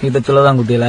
இதை சொல்லதான் குட்டியில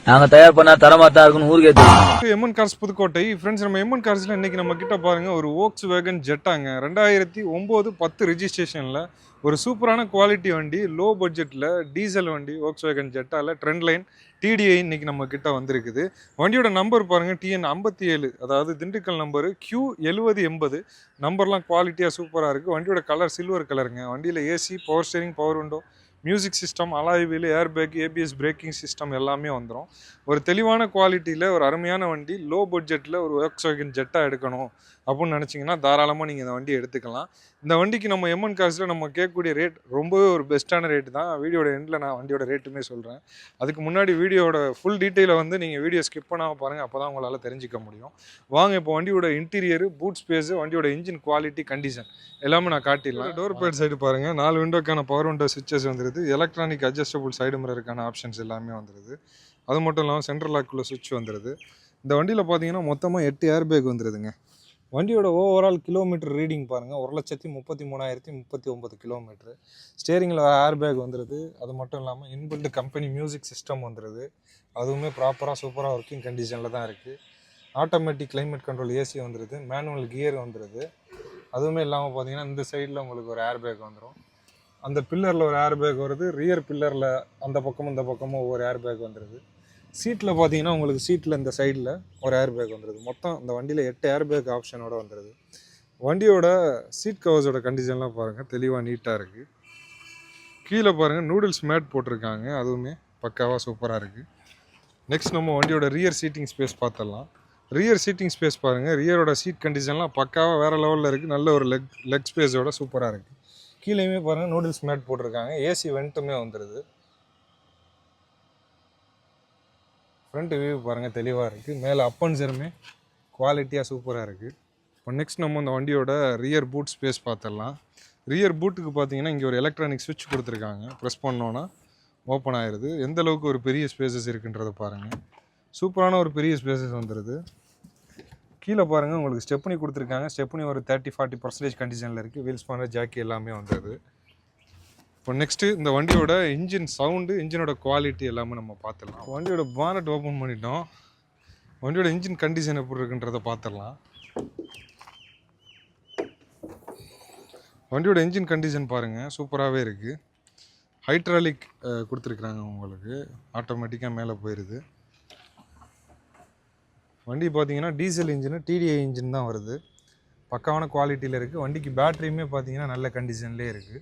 நாங்க தயார் பண்ணா தரமாத்தான் இருக்குன்னு ஊருக்கே தெரியும். MN cars Pudukkottai friends. நம்ம எம்என் கார்ஸ்ல இன்னைக்கு நம்ம கிட்ட பாருங்க ஒரு வோக்ஸ் வேகன் ஜெட்டாங்க 2009-10 ரெஜிஸ்ட்ரேஷன்ல ஒரு சூப்பரான குவாலிட்டி வண்டி, லோ பட்ஜெட்ல டீசல் வண்டி வோக்ஸ் வேகன் ஜெட்டால ட்ரெண்ட் லைன் டிடிஐ இன்னைக்கு நம்ம கிட்ட வந்திருக்குது. வண்டியோட நம்பர் பாருங்க TN 57, அதாவது திண்டுக்கல் நம்பரு Q7080. நம்பர்லாம் குவாலிட்டியா சூப்பரா இருக்கு. வண்டியோட கலர் சில்வர் கலருங்க. வண்டியில AC, power steering, power window, music system, alloy wheel, air bag, ABS braking system எல்லாமே வந்துடும். ஒரு தெளிவான குவாலிட்டியில் ஒரு அருமையான வண்டி, லோ பட்ஜெட்டில் ஒரு வோக்ஸ்வேகன் ஜெட்டாக எடுக்கணும் அப்படின்னு நினச்சிங்கன்னா தாராளமாக நீங்கள் இந்த வண்டி எடுத்துக்கலாம். இந்த வண்டிக்கு நம்ம எம்என் கார்ஸில் நம்ம கேட்கக்கூடிய ரேட் ரொம்பவே ஒரு பெஸ்ட்டான ரேட்டு தான். வீடியோட எண்டில் நான் வண்டியோட ரேட்டுமே சொல்கிறேன். அதுக்கு முன்னாடி வீடியோட ஃபுல் டீட்டெயிலை வந்து நீங்கள் வீடியோ ஸ்கிப் பண்ணாமல் பாருங்கள், அப்போ தான் உங்களால் தெரிஞ்சிக்க முடியும். வாங்க இப்போ வண்டியோட இன்டீரியரு, பூட் ஸ்பேஸு, வண்டியோட இன்ஜின் குவாலிட்டி, கண்டிஷன் எல்லாமே நான் காட்டிடலாம். டோர் பேட் சைடு பாருங்கள், 4 விண்டோக்கான பவர் விண்டோ சுவிச்சஸ் வந்துடுது. எலக்ட்ரானிக் அட்ஜஸ்டபுள் சைடு மிரருக்கான ஆப்ஷன்ஸ் எல்லாமே வந்துடுது. அது மட்டும் இல்லாமல் சென்ட்ரல் லாக்குள்ள சுவிட்ச் வந்துடுது. இந்த வண்டியில் பார்த்தீங்கன்னா மொத்தமாக 8 ஏர் பேக் வந்துடுதுங்க. வண்டியோட ஓவரால் கிலோமீட்டர் ரீடிங் பாருங்கள், 1,33,039 கிலோமீட்டரு. ஸ்டேரிங்கில் ஏர் பேக் வந்துடுது. அது மட்டும் இல்லாமல் இன்பில்ட் கம்பெனி மியூசிக் சிஸ்டம் வந்துடுது. அதுவுமே ப்ராப்பராக சூப்பராக ஒர்க்கிங் கண்டிஷனில் தான் இருக்குது. ஆட்டோமேட்டிக் கிளைமேட் கண்ட்ரோல் ஏசி வந்துடுது. மேனுவல் கியர் வந்துடுது. அதுவுமே இல்லாமல் பார்த்தீங்கன்னா இந்த சைடில் உங்களுக்கு ஒரு ஏர் பேக் வந்துடும். அந்த பில்லரில் ஒரு ஏர் பேக் வருது. ரியர் பில்லரில் அந்த பக்கமும் இந்த பக்கமும் ஒவ்வொரு ஏர் பேக் வந்துடுது. சீட்டில் பார்த்தீங்கன்னா உங்களுக்கு சீட்டில் இந்த சைடில் ஒரு ஏர் பேக் வந்துடுது. மொத்தம் இந்த வண்டியில் 8 ஏர் பேக் ஆப்ஷனோட வந்துடுது. வண்டியோட சீட் கவர்ஸோட கண்டிஷன்லாம் பாருங்கள், தெளிவாக நீட்டாக இருக்குது. கீழே பாருங்கள் நூடுல்ஸ் மேட் போட்டிருக்காங்க, அதுவுமே பக்காவாக சூப்பராக இருக்குது. நெக்ஸ்ட் நம்ம வண்டியோட ரியர் சீட்டிங் ஸ்பேஸ் பார்த்துடலாம். ரியர் சீட்டிங் ஸ்பேஸ் பாருங்கள், ரியரோட சீட் கண்டிஷன்லாம் பக்காவாக வேறு லெவலில் இருக்குது. நல்ல ஒரு லெக் ஸ்பேஸோட சூப்பராக இருக்குது. கீழேயுமே பாருங்கள் நூடுல்ஸ் மேட் போட்டிருக்காங்க. ஏசி வெண்ட்டுமே வந்துடுது. ஃப்ரண்ட் வியூ பாருங்கள், தெளிவாக இருக்குது. மேலே அப்பன்சருமே குவாலிட்டியாக சூப்பராக இருக்குது. இப்போ நெக்ஸ்ட் நம்ம இந்த வண்டியோட ரியர் பூட் ஸ்பேஸ் பார்த்துடலாம். ரியர் பூட்டுக்கு பார்த்தீங்கன்னா இங்கே ஒரு எலக்ட்ரானிக் சுவிட்ச் கொடுத்துருக்காங்க. ப்ரெஸ் பண்ணோன்னா ஓப்பன் ஆயிடுது. எந்த அளவுக்கு ஒரு பெரிய ஸ்பேசஸ் இருக்குன்றதை பாருங்கள். சூப்பரான ஒரு பெரிய ஸ்பேசஸ் வந்துடுது. கீழே பாருங்கள் உங்களுக்கு ஸ்டெப்னி கொடுத்துருக்காங்க. ஸ்டெப்னி ஒரு 30-40% கண்டிஷனில் இருக்குது. வீல்ஸ் பண்ண ஜாக்கி எல்லாமே வந்துடுது. இப்போ நெக்ஸ்ட்டு இந்த வண்டியோட இன்ஜின் சவுண்டு, இன்ஜினோட குவாலிட்டி எல்லாமே நம்ம பார்த்துடலாம். வண்டியோட பானட் ஓப்பன் பண்ணிட்டோம். வண்டியோட இன்ஜின் கண்டிஷன் எப்படி இருக்குன்றதை பார்த்துடலாம். வண்டியோட இன்ஜின் கண்டிஷன் பாருங்கள், சூப்பராகவே இருக்குது. ஹைட்ராலிக் கொடுத்துருக்குறாங்க உங்களுக்கு. ஆட்டோமேட்டிக்காக மேலே போயிடுது. வண்டி பார்த்தீங்கன்னா டீசல் இன்ஜினு, டிடிஐ இன்ஜின் தான் வருது. பக்காவான குவாலிட்டியில் இருக்குது. வண்டிக்கு பேட்டரியுமே பார்த்தீங்கன்னா நல்ல கண்டிஷன்லேயே இருக்குது.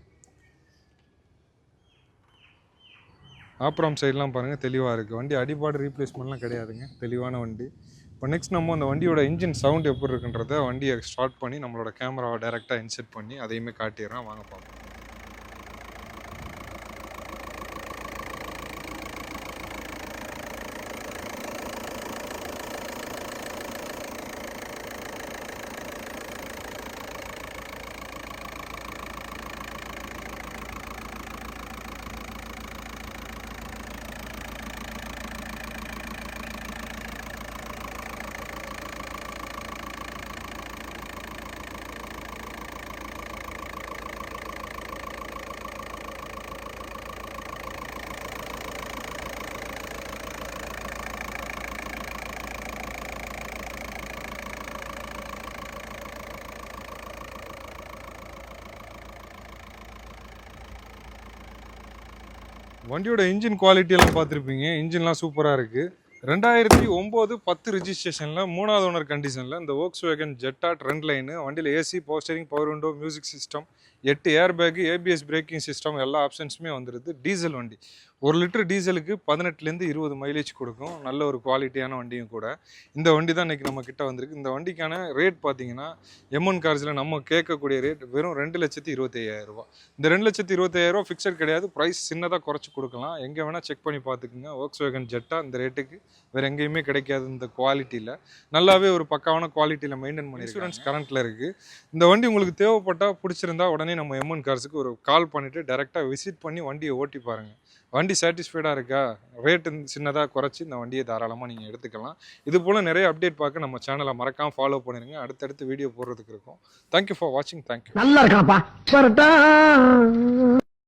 ஆப்ராம் சைட்லாம் பாருங்கள், தெளிவாக இருக்குது. வண்டி அடிபாடு ரீப்ளேஸ்மெண்ட்லாம் கிடையாதுங்க, தெளிவான வண்டி. இப்போ நெக்ஸ்ட் நம்ம அந்த வண்டியோட இன்ஜின் சவுண்ட் எப்படி இருக்குன்றத வண்டியை ஸ்டார்ட் பண்ணி நம்மளோட கேமராவை டைரெக்டாக இன்செர்ட் பண்ணி அதையுமே காட்டிடுறோம். வாங்க பார்ப்போம். வண்டியோட இன்ஜின் குவாலிட்டியெல்லாம் பார்த்துருப்பீங்க. இன்ஜின்லாம் சூப்பராக இருக்குது. 2009-10 ரெஜிஸ்ட்ரேஷனில் 3வது ஓனர் கண்டிஷனில் இந்த வோக்ஸ்வேகன் ஜெட்டா ட்ரெண்ட் லைனு. வண்டியில் AC, power steering, power window, music system, 8 air bag, ABS braking system எல்லா ஆப்ஷன்ஸுமே வந்துடுது. டீசல் வண்டி. 1 லிட்டர் டீசலுக்கு 18 20 மைலேஜ் கொடுக்கும். நல்ல ஒரு குவாலிட்டியான வண்டியும் கூட. இந்த வண்டி தான் இன்றைக்கி நம்ம கிட்ட வந்திருக்கு. இந்த வண்டிக்கான ரேட் பார்த்தீங்கன்னா எம்என் கார்ஸில் நம்ம கேட்கக்கூடிய ரேட் வெறும் 2,25,000 இந்த 2,25,000 ஃபிக்ஸட் கிடையாது. ப்ரைஸ் சின்னதாக குறைச்சி கொடுக்கலாம். எங்கே வேணால் செக் பண்ணி பார்த்துக்குங்க. வோக்ஸ்வேகன் ஜெட்டா இந்த ரேட்டுக்கு வேறு எங்கேயுமே கிடைக்காது. இந்த குவாலிட்டியில் நல்லாவே ஒரு பக்காவான குவாலிட்டியில் மெயின்டைன் பண்ணி இன்சூரன்ஸ் கரண்ட்டில் இருக்குது. இந்த வண்டி உங்களுக்கு தேவைப்பட்டால் பிடிச்சிருந்தா உடனே நம்ம எம்என் கார்ஸுக்கு ஒரு கால் பண்ணிவிட்டு டேரெக்டாக விசிட் பண்ணி வண்டியை ஓட்டி பாருங்கள். வண்டி சாட்டிஸ்ஃபைடாக இருக்கா, ரேட்டு சின்னதாக குறைச்சி இந்த வண்டியை தாராளமாக நீங்கள் எடுத்துக்கலாம். இது போல் நிறைய அப்டேட் பார்க்க நம்ம சேனலை மறக்காமல் ஃபாலோ பண்ணிடுங்க. அடுத்தடுத்து வீடியோ போடுறதுக்கு இருக்கும். தேங்க்யூ ஃபார் வாட்சிங். தேங்க்யூ. நல்லா இருக்காப்பா.